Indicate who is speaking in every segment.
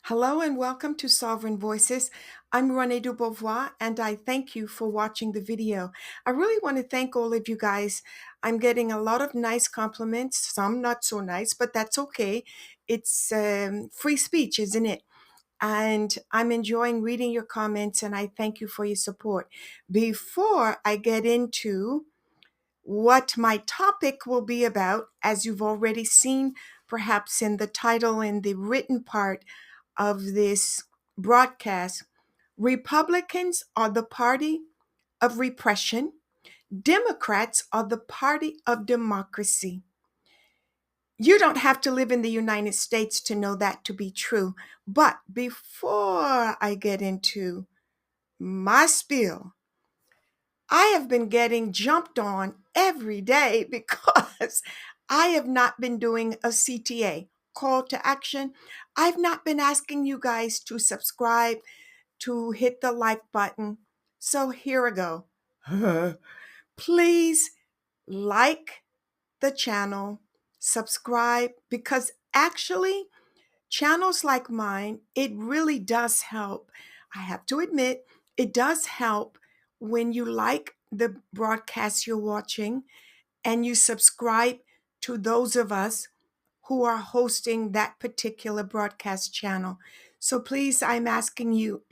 Speaker 1: Hello and welcome to Sovereign Voices. I'm Renee Dubois and I thank you for watching the video. I really want to thank all of you guys. I'm getting a lot of nice compliments, some not so nice, but that's okay. It's free speech, isn't it? And I'm enjoying reading your comments and I thank you for your support. Before I get into what my topic will be about, as you've already seen, perhaps in the title and the written part of this broadcast, Republicans are the party of repression. Democrats are the party of democracy. You don't have to live in the United States to know that to be true. But before I get into my spiel, I have been getting jumped on every day because I have not been doing a CTA, call to action. I've not been asking you guys to subscribe, to hit the like button. So here we go. Please like the channel, subscribe, because actually channels like mine, it really does help. I have to admit, it does help when you like the broadcast you're watching and you subscribe to those of us who are hosting that particular broadcast channel. So please, I'm asking you,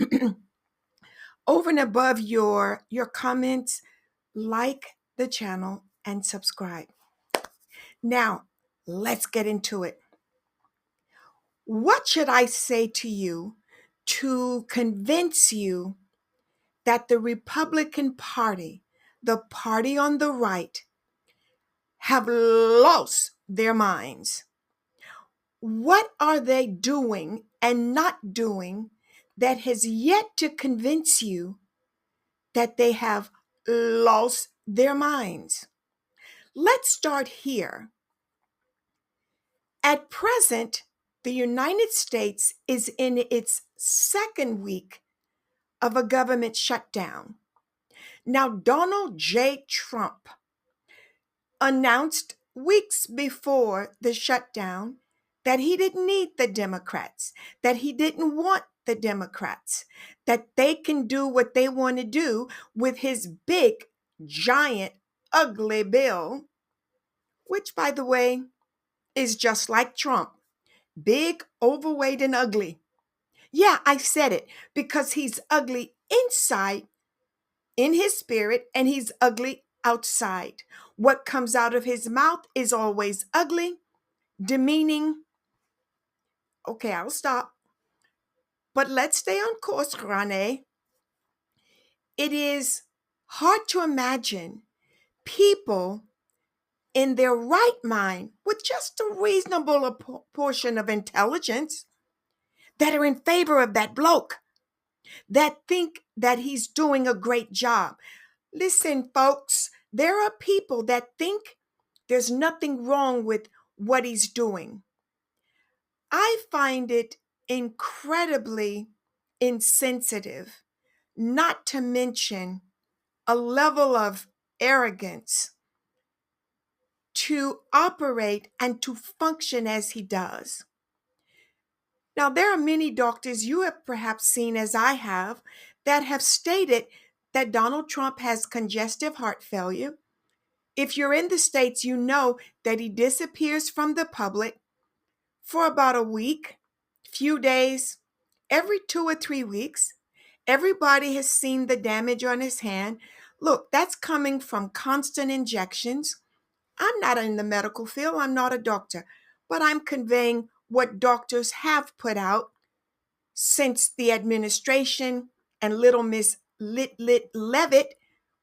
Speaker 1: over and above your comments, like the channel and subscribe. Now, let's get into it. What should I say to you to convince you that the Republican Party, the party on the right, have lost their minds? What are they doing and not doing that has yet to convince you that they have lost their minds? Let's start here. At present, the United States is in its second week of a government shutdown. Now, Donald J. Trump announced weeks before the shutdown that he didn't need the Democrats, that he didn't want the Democrats, that they can do what they want to do with his big, giant, ugly bill, which, by the way, is just like Trump, big, overweight, and ugly. Yeah, I said it because he's ugly inside in his spirit and he's ugly outside. What comes out of his mouth is always ugly, demeaning. Okay, I'll stop. But let's stay on course, Rane. It is hard to imagine people in their right mind with just a reasonable portion of intelligence that are in favor of that bloke, that think that he's doing a great job. Listen, folks, there are people that think there's nothing wrong with what he's doing. I find it incredibly insensitive, not to mention a level of arrogance to operate and to function as he does. Now, there are many doctors you have perhaps seen, as I have, that have stated that Donald Trump has congestive heart failure. If you're in the States, you know that he disappears from the public for about a week, few days, every 2 or 3 weeks. Everybody has seen the damage on his hand. Look, that's coming from constant injections. I'm not in the medical field, I'm not a doctor, but I'm conveying what doctors have put out since the administration and little Miss Levitt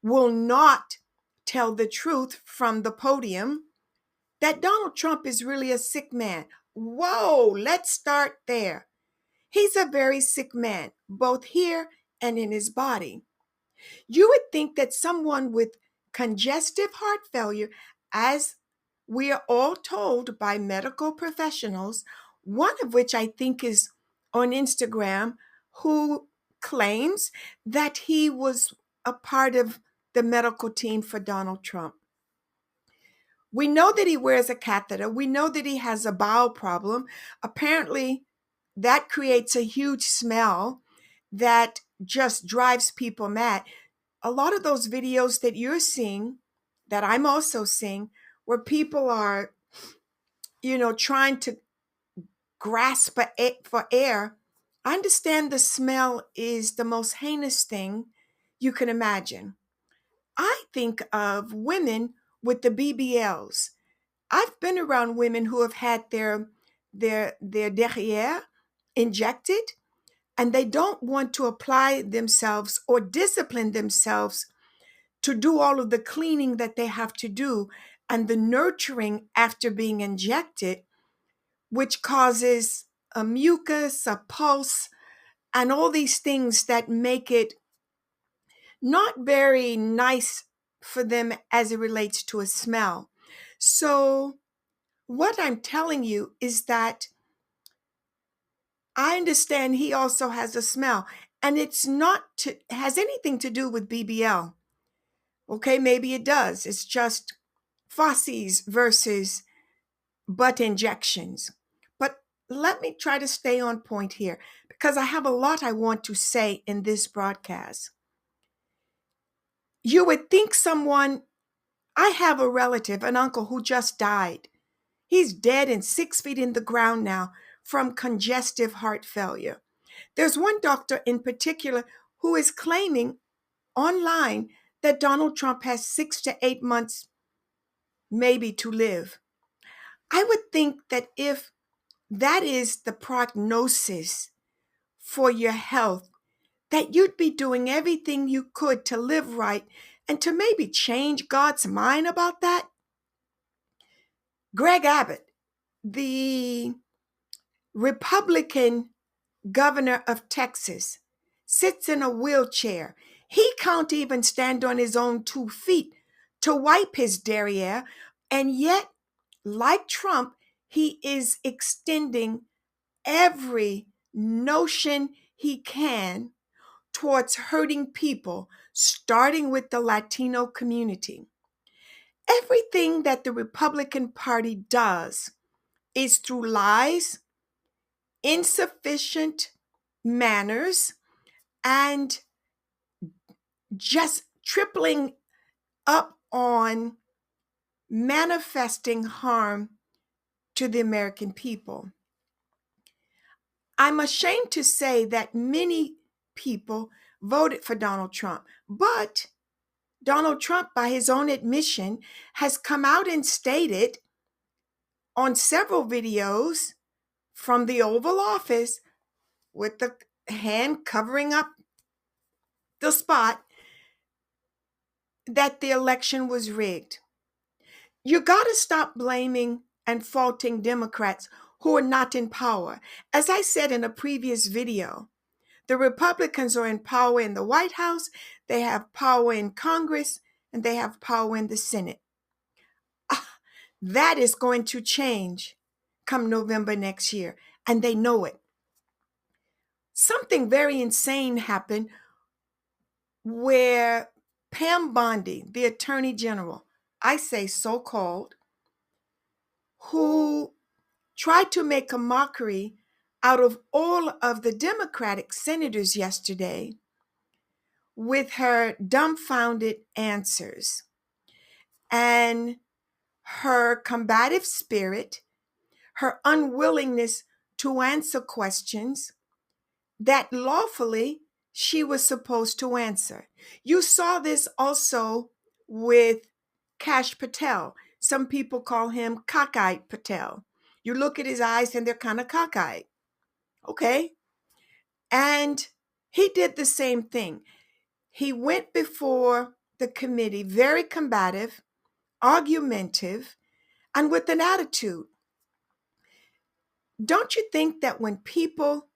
Speaker 1: will not tell the truth from the podium, that Donald Trump is really a sick man. Whoa, let's start there. He's a very sick man, both here and in his body. You would think that someone with congestive heart failure, as we are all told by medical professionals, one of which I think is on Instagram, who claims that he was a part of the medical team for Donald Trump. We know that he wears a catheter. We know that he has a bowel problem. Apparently, that creates a huge smell that just drives people mad. A lot of those videos that you're seeing, that I'm also seeing, where people are, trying to grasp for air, I understand the smell is the most heinous thing you can imagine. I think of women with the BBLs. I've been around women who have had their derrière injected, and they don't want to apply themselves or discipline themselves to do all of the cleaning that they have to do and the nurturing after being injected, which causes a mucus, a pulse, and all these things that make it not very nice for them as it relates to a smell. So, what I'm telling you is that I understand he also has a smell, and it's not has anything to do with BBL. Okay, maybe it does. It's just Fossies versus butt injections. But let me try to stay on point here because I have a lot I want to say in this broadcast. You would think I have a relative, an uncle who just died. He's dead and 6 feet in the ground now from congestive heart failure. There's one doctor in particular who is claiming online that Donald Trump has 6 to 8 months maybe to live. I would think that if that is the prognosis for your health, that you'd be doing everything you could to live right and to maybe change God's mind about that. Greg Abbott, the Republican governor of Texas, sits in a wheelchair. He can't even stand on his own 2 feet to wipe his derriere, and yet, like Trump, he is extending every notion he can towards hurting people, starting with the Latino community. Everything that the Republican Party does is through lies, insufficient manners, and just tripling up on manifesting harm to the American people. I'm ashamed to say that many people voted for Donald Trump, but Donald Trump, by his own admission, has come out and stated on several videos from the Oval Office with the hand covering up the spot that the election was rigged. You got to stop blaming and faulting Democrats who are not in power. As I said in a previous video, the Republicans are in power in the White House, they have power in Congress, and they have power in the Senate. That is going to change come November next year, and they know it. Something very insane happened where Pam Bondi, the Attorney General, I say so-called, who tried to make a mockery out of all of the Democratic senators yesterday with her dumbfounded answers and her combative spirit, her unwillingness to answer questions that lawfully she was supposed to answer. You saw this also with Kash Patel. Some people call him cockeyed Patel. You look at his eyes and they're kind of cockeyed. Okay? And he did the same thing. He went before the committee very combative, argumentative, and with an attitude. Don't you think that when people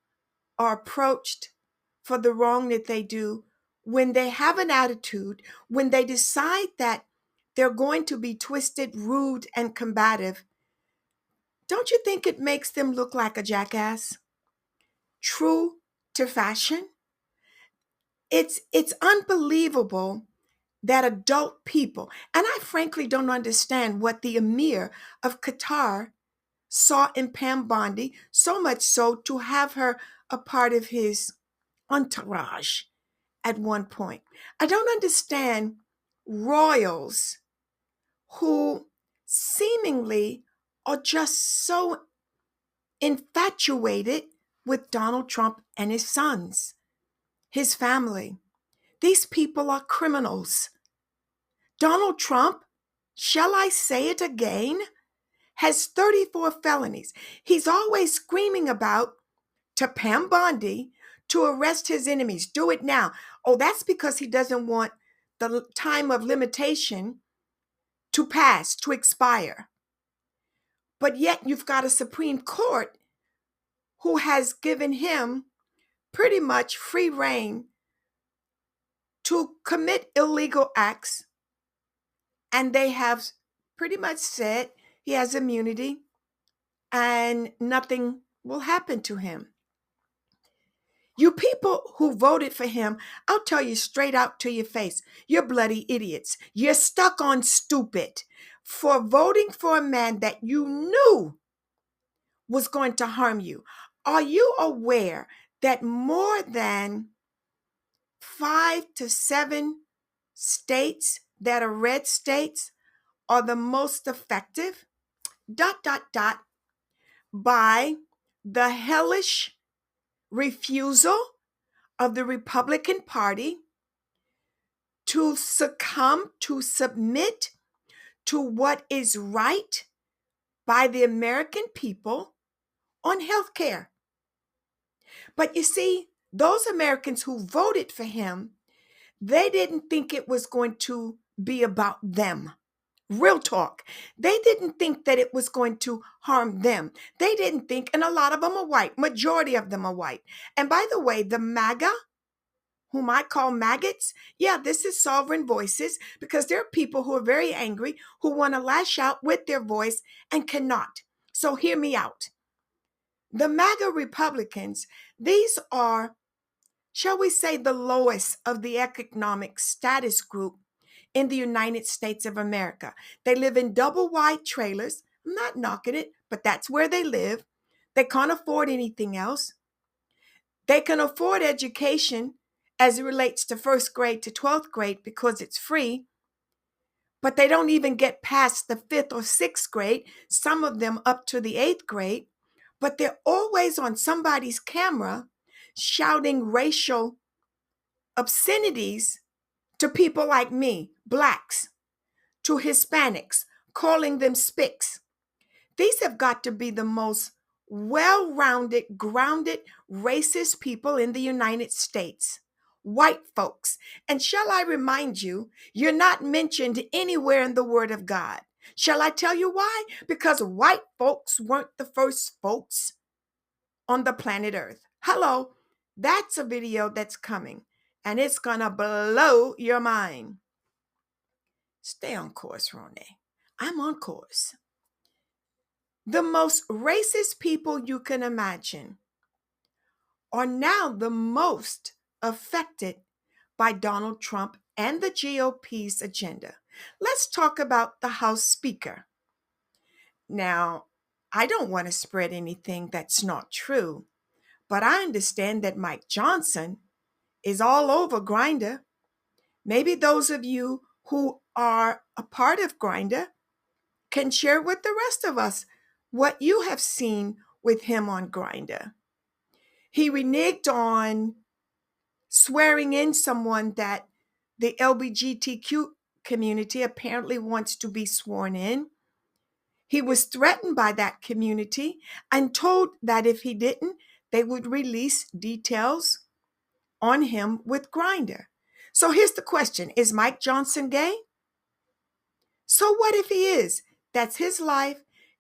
Speaker 1: are approached for the wrong that they do, when they have an attitude, when they decide that they're going to be twisted, rude, and combative, don't you think it makes them look like a jackass? True to fashion? It's unbelievable that adult people, and I frankly don't understand what the Emir of Qatar saw in Pam Bondi, so much so to have her a part of his entourage at one point. I don't understand royals who seemingly are just so infatuated with Donald Trump and his sons, his family. These people are criminals. Donald Trump, shall I say it again, has 34 felonies. He's always screaming about to Pam Bondi to arrest his enemies. Do it now. Oh, that's because he doesn't want the time of limitation to pass, to expire. But yet you've got a Supreme Court who has given him pretty much free rein to commit illegal acts, and they have pretty much said he has immunity and nothing will happen to him. You people who voted for him, I'll tell you straight out to your face, you're bloody idiots. You're stuck on stupid for voting for a man that you knew was going to harm you. Are you aware that more than 5 to 7 states that are red states are the most effective, by the hellish refusal of the Republican Party to succumb, to submit to what is right by the American people on health care? But you see, those Americans who voted for him, they didn't think it was going to be about them. Real talk. They didn't think that it was going to harm them. They didn't think, and a lot of them are white, majority of them are white. And by the way, the MAGA, whom I call maggots, yeah, this is sovereign voices, because there are people who are very angry, who want to lash out with their voice and cannot. So hear me out. The MAGA Republicans, these are, shall we say, the lowest of the economic status group in the United States of America. They live in double wide trailers. I'm not knocking it, but that's where they live. They can't afford anything else. They can afford education as it relates to first grade to 12th grade because it's free, but they don't even get past the 5th or 6th grade, some of them up to the 8th grade, but they're always on somebody's camera shouting racial obscenities to people like me, blacks, to Hispanics, calling them spics. These have got to be the most well-rounded, grounded, racist people in the United States. White folks. And shall I remind you, you're not mentioned anywhere in the Word of God. Shall I tell you why? Because white folks weren't the first folks on the planet Earth. Hello, that's a video that's coming, and it's gonna blow your mind. Stay on course, Ronnie. I'm on course. The most racist people you can imagine are now the most affected by Donald Trump and the GOP's agenda. Let's talk about the House Speaker. Now, I don't want to spread anything that's not true, but I understand that Mike Johnson is all over Grindr. Maybe those of you who are a part of Grindr can share with the rest of us what you have seen with him on Grindr. He reneged on swearing in someone that the LGBTQ community apparently wants to be sworn in. He was threatened by that community and told that if he didn't, they would release details on him with Grindr. So here's the question. Is Mike Johnson gay? So what if he is? That's his life.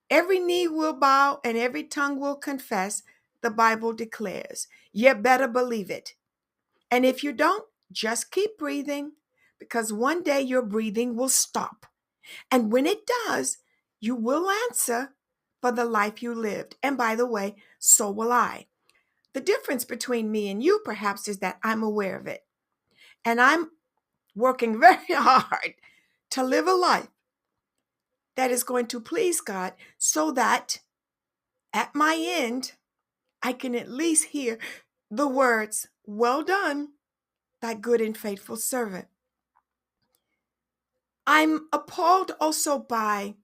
Speaker 1: Every knee will bow and every tongue will confess, the Bible declares. You better believe it. And if you don't, just keep breathing, because one day your breathing will stop. And when it does, you will answer for the life you lived. And by the way, so will I. The difference between me and you, perhaps, is that I'm aware of it. And I'm working very hard to live a life that is going to please God, so that at my end, I can at least hear the words, "Well done, thy good and faithful servant." I'm appalled also by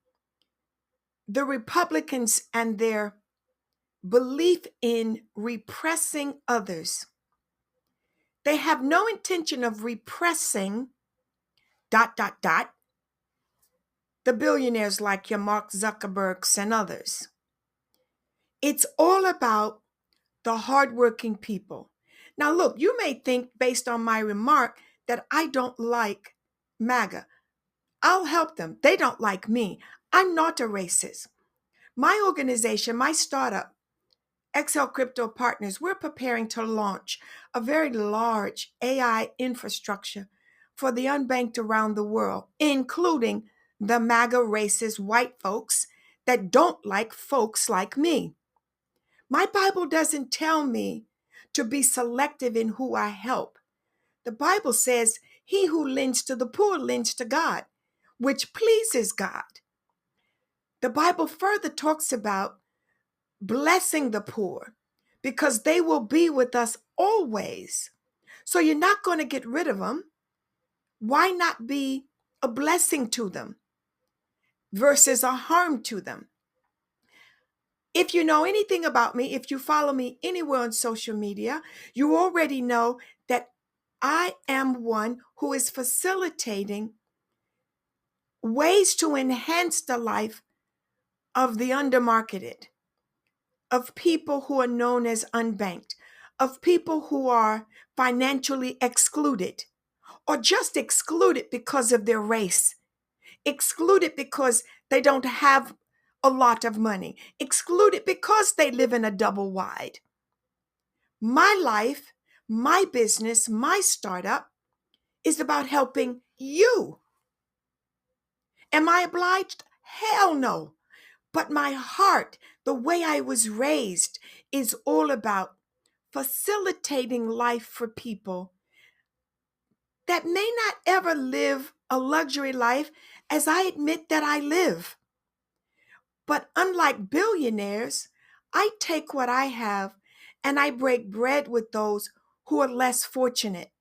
Speaker 1: the Republicans and their belief in repressing others. They have no intention of repressing dot dot dot the billionaires like your Mark Zuckerbergs and others. It's all about the hardworking people. Now, look, you may think based on my remark that I don't like MAGA. I'll help them. They don't like me. I'm not a racist. My organization, my startup, XL Crypto Partners, we're preparing to launch a very large AI infrastructure for the unbanked around the world, including the MAGA racist white folks that don't like folks like me. My Bible doesn't tell me to be selective in who I help. The Bible says, he who lends to the poor lends to God, which pleases God. The Bible further talks about blessing the poor because they will be with us always. So you're not going to get rid of them. Why not be a blessing to them versus a harm to them? If you know anything about me, if you follow me anywhere on social media, you already know that I am one who is facilitating ways to enhance the life of the undermarketed, of people who are known as unbanked, of people who are financially excluded, or just excluded because of their race, excluded because they don't have a lot of money, excluded because they live in a double wide. My life, my business, my startup is about helping you. Am I obliged? Hell no. But my heart, the way I was raised, is all about facilitating life for people that may not ever live a luxury life as I admit that I live. But unlike billionaires, I take what I have and I break bread with those who are less fortunate.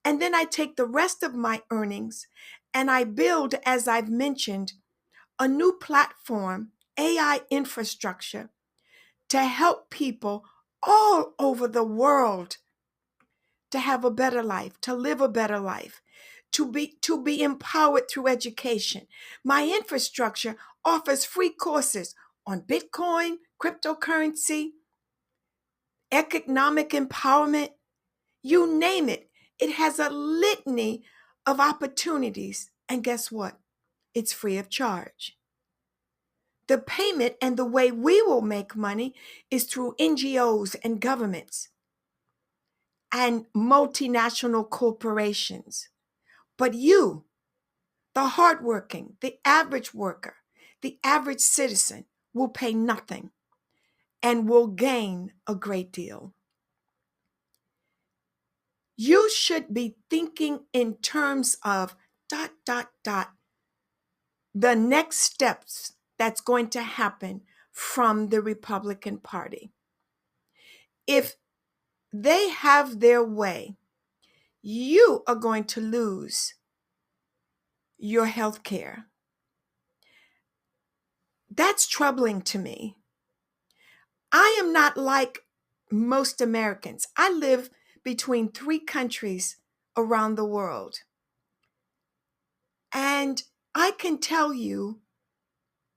Speaker 1: And then I take the rest of my earnings and I build, as I've mentioned, a new platform, AI infrastructure, to help people all over the world to have a better life, to live a better life, to be empowered through education. My infrastructure offers free courses on Bitcoin, cryptocurrency, economic empowerment, you name it. It has a litany of opportunities. And guess what? It's free of charge. The payment and the way we will make money is through NGOs and governments and multinational corporations. But you, the hardworking, the average worker, the average citizen, will pay nothing and will gain a great deal. You should be thinking in terms of ... the next steps that's going to happen from the Republican Party. If they have their way, you are going to lose your health care. That's troubling to me. I am not like most Americans. I live between 3 countries around the world. And I can tell you,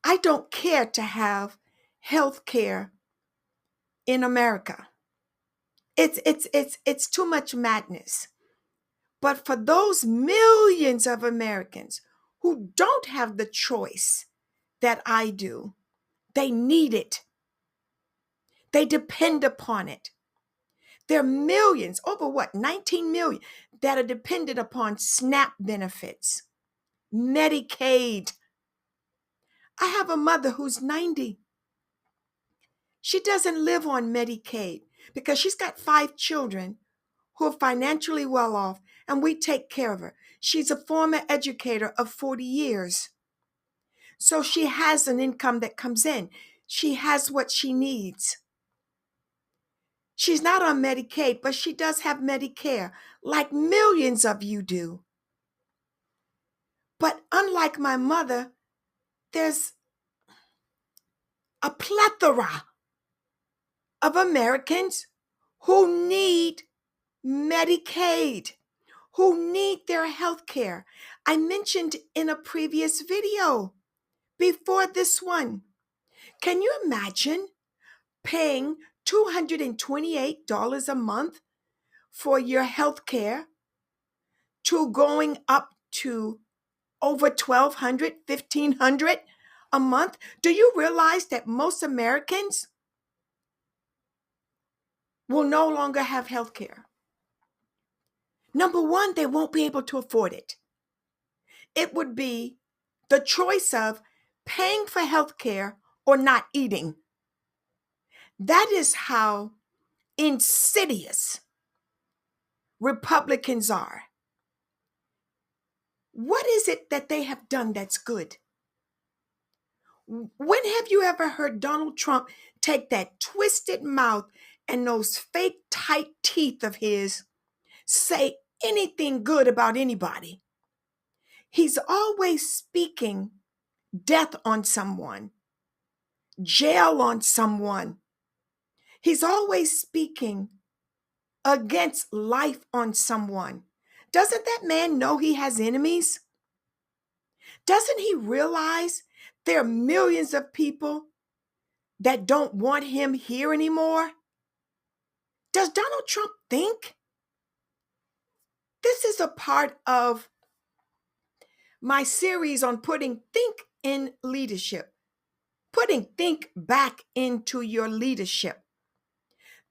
Speaker 1: I don't care to have health care in America. It's too much madness. But for those millions of Americans who don't have the choice that I do, they need it. They depend upon it. There are millions, over 19 million, that are dependent upon SNAP benefits, Medicaid. I have a mother who's 90. She doesn't live on Medicaid because she's got 5 children who are financially well off, and we take care of her. She's a former educator of 40 years. So she has an income that comes in. she has what she needs. She's not on Medicaid, but she does have Medicare, like millions of you do. But unlike my mother, there's a plethora of Americans who need Medicaid, who need their health care. I mentioned in a previous video before this one. Can you imagine paying $228 a month for your health care to going up to over $1,200, $1,500 a month? Do you realize that most Americans will no longer have health care? Number one, they won't be able to afford it. It would be the choice of paying for health care or not eating. That is how insidious Republicans are. What is it that they have done that's good? When have you ever heard Donald Trump take that twisted mouth and those fake tight teeth of his say anything good about anybody? He's always speaking death on someone, jail on someone. He's always speaking against life on someone. Doesn't that man know he has enemies? Doesn't he realize there are millions of people that don't want him here anymore? Does Donald Trump think? This is a part of my series on putting think in leadership, putting think back into your leadership.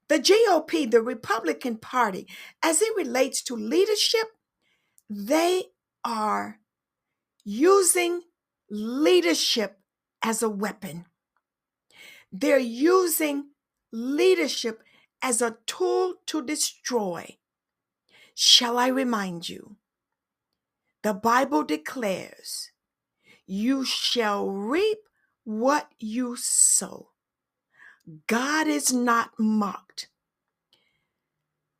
Speaker 1: The GOP, the Republican Party, as it relates to leadership, they are using leadership as a weapon. They're using leadership as a tool to destroy. Shall I remind you? The Bible declares, you shall reap what you sow. God is not mocked.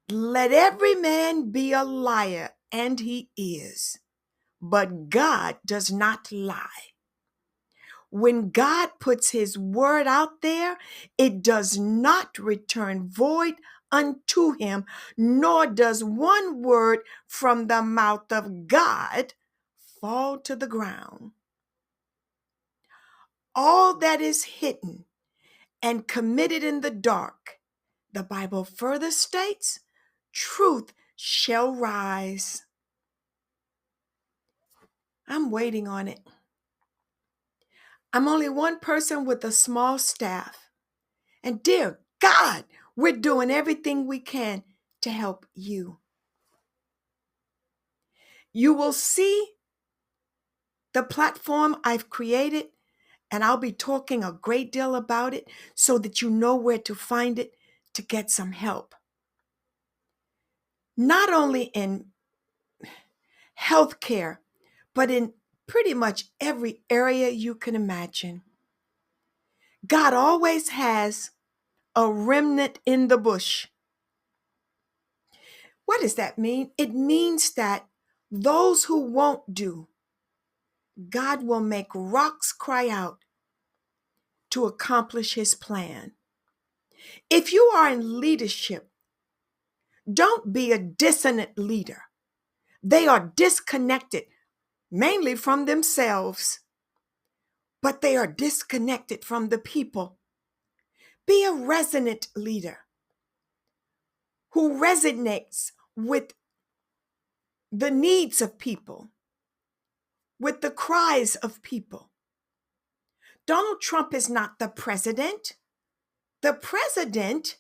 Speaker 1: Let every man be a liar, and he is. But God does not lie. When God puts his word out there, it does not return void unto him, nor does one word from the mouth of God fall to the ground. All that is hidden and committed in the dark, the Bible further states, truth shall rise. I'm waiting on it. I'm only one person with a small staff. And dear God, we're doing everything we can to help you. You will see the platform I've created, and I'll be talking a great deal about it so that you know where to find it to get some help. Not only in healthcare, but in pretty much every area you can imagine. God always has a remnant in the bush. What does that mean? It means that those who won't do, God will make rocks cry out to accomplish his plan. If you are in leadership, don't be a dissonant leader. They are disconnected, mainly from themselves, but they are disconnected from the people. Be a resonant leader who resonates with the needs of people, with the cries of people. Donald Trump is not the president. The president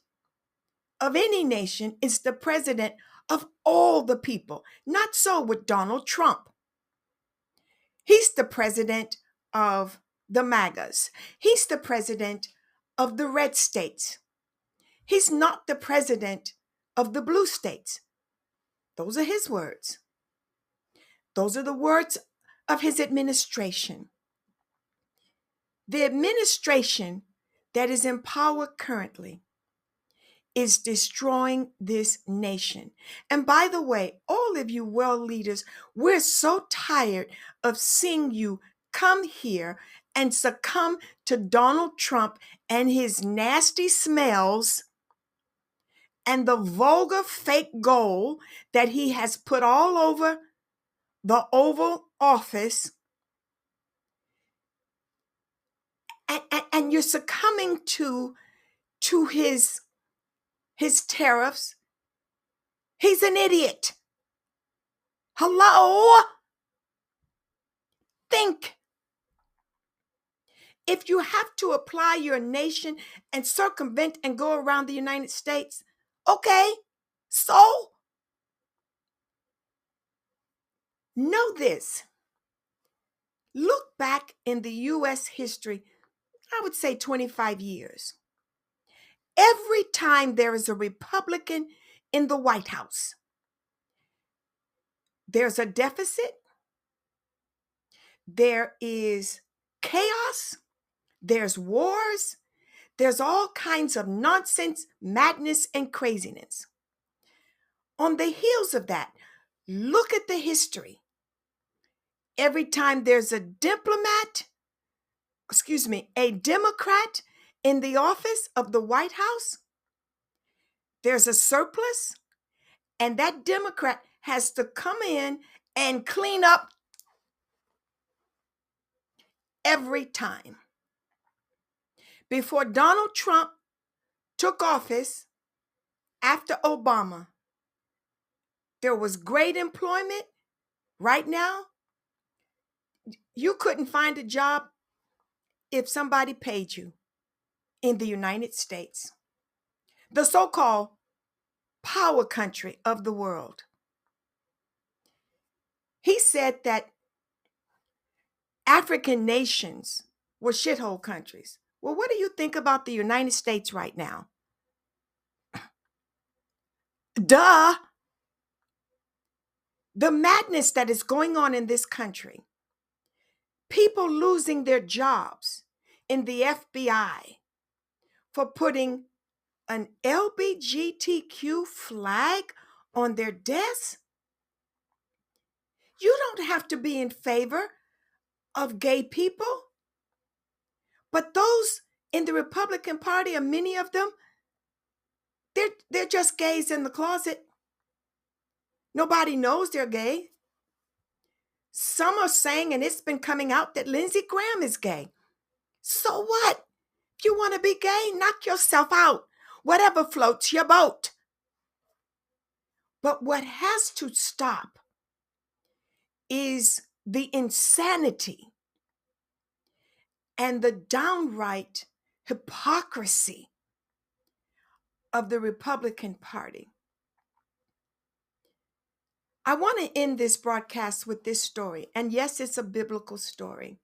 Speaker 1: of any nation is the president of all the people. Not so with Donald Trump. He's the president of the MAGAs. He's the president of the red states. He's not the president of the blue states. Those are his words. Those are the words of his administration. The administration that is in power currently is destroying this nation. And by the way, all of you world leaders, we're so tired of seeing you come here and succumb to Donald Trump and his nasty smells and the vulgar fake gold that he has put all over the Oval Office. And you're succumbing to his tariffs. He's an idiot. Hello? Think. If you have to apply your nation and circumvent and go around the United States, okay, so know this. Look back in the U.S. history, I would say 25 years. Every time there is a Republican in the White House, there's a deficit, there is chaos, there's wars, there's all kinds of nonsense, madness, and craziness. On the heels of that, look at the history. Every time there's a Democrat in the office of the White House, there's a surplus, and that Democrat has to come in and clean up every time. Before Donald Trump took office, after Obama, there was great employment. Right now, you couldn't find a job if somebody paid you in the United States, the so-called power country of the world. He said that African nations were shithole countries. Well, what do you think about the United States right now? Duh! The madness that is going on in this country, people losing their jobs in the FBI for putting an LGBTQ flag on their desk. You don't have to be in favor of gay people. But those in the Republican Party, and many of them, they're just gays in the closet. Nobody knows they're gay. Some are saying, and it's been coming out, that Lindsey Graham is gay. So what? If you want to be gay, knock yourself out. Whatever floats your boat. But what has to stop is the insanity and the downright hypocrisy of the Republican Party. I want to end this broadcast with this story. And yes, it's a biblical story.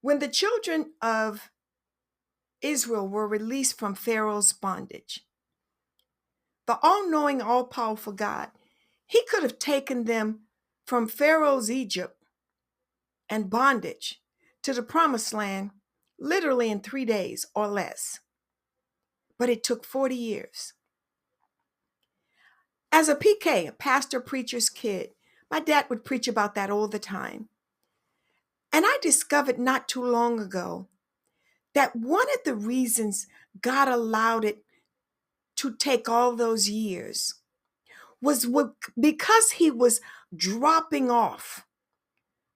Speaker 1: When the children of Israel were released from Pharaoh's bondage, the all-knowing, all-powerful God, he could have taken them from Pharaoh's Egypt and bondage to the promised land literally in 3 days or less. But it took 40 years. As a PK, a pastor preacher's kid, my dad would preach about that all the time. And I discovered not too long ago that one of the reasons God allowed it to take all those years was because he was dropping off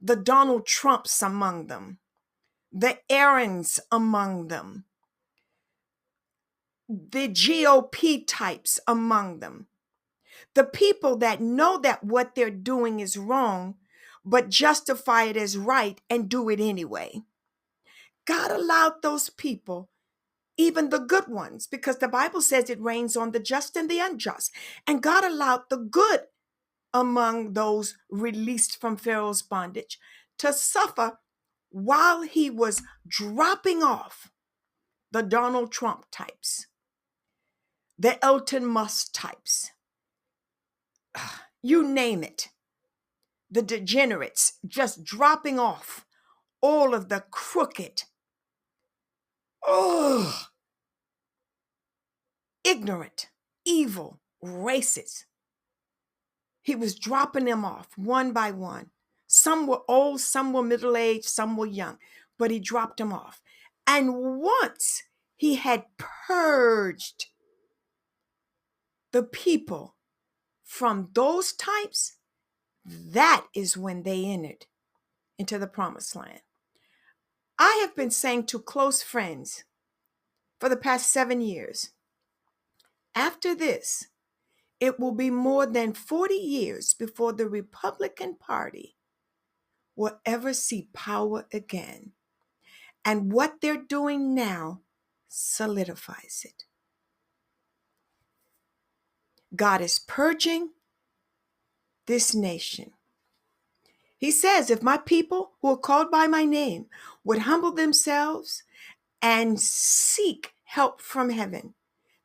Speaker 1: the Donald Trumps among them, the Aarons among them, the GOP types among them, the people that know that what they're doing is wrong, but justify it as right and do it anyway. God allowed those people, even the good ones, because the Bible says it rains on the just and the unjust. And God allowed the good among those released from Pharaoh's bondage to suffer while he was dropping off the Donald Trump types, the Elon Musk types, you name it, the degenerates, just dropping off all of the crooked, Ugh. Ignorant, evil, racist. He was dropping them off one by one. Some were old, some were middle-aged, some were young, but he dropped them off. And once he had purged the people from those types, that is when they entered into the promised land. I have been saying to close friends for the past 7 years, after this, it will be more than 40 years before the Republican Party will ever see power again. And what they're doing now solidifies it. God is purging this nation. He says, if my people who are called by my name would humble themselves and seek help from heaven,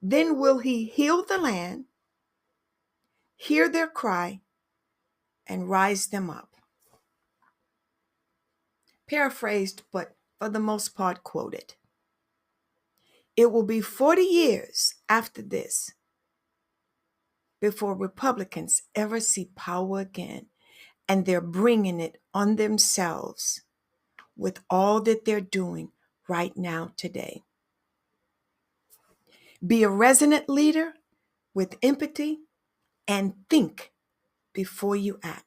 Speaker 1: then will he heal the land, hear their cry, and rise them up. Paraphrased, but for the most part quoted. It will be 40 years after this before Republicans ever see power again, and they're bringing it on themselves with all that they're doing right now today. Be a resonant leader with empathy and think before you act.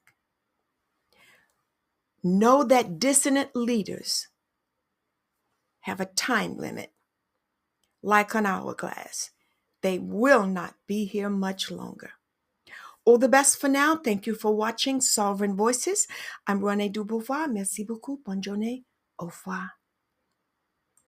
Speaker 1: Know that dissonant leaders have a time limit, like an hourglass. They will not be here much longer. All the best for now. Thank you for watching Sovereign Voices. I'm Renee Dubois. Merci beaucoup. Bonne journée. Au revoir.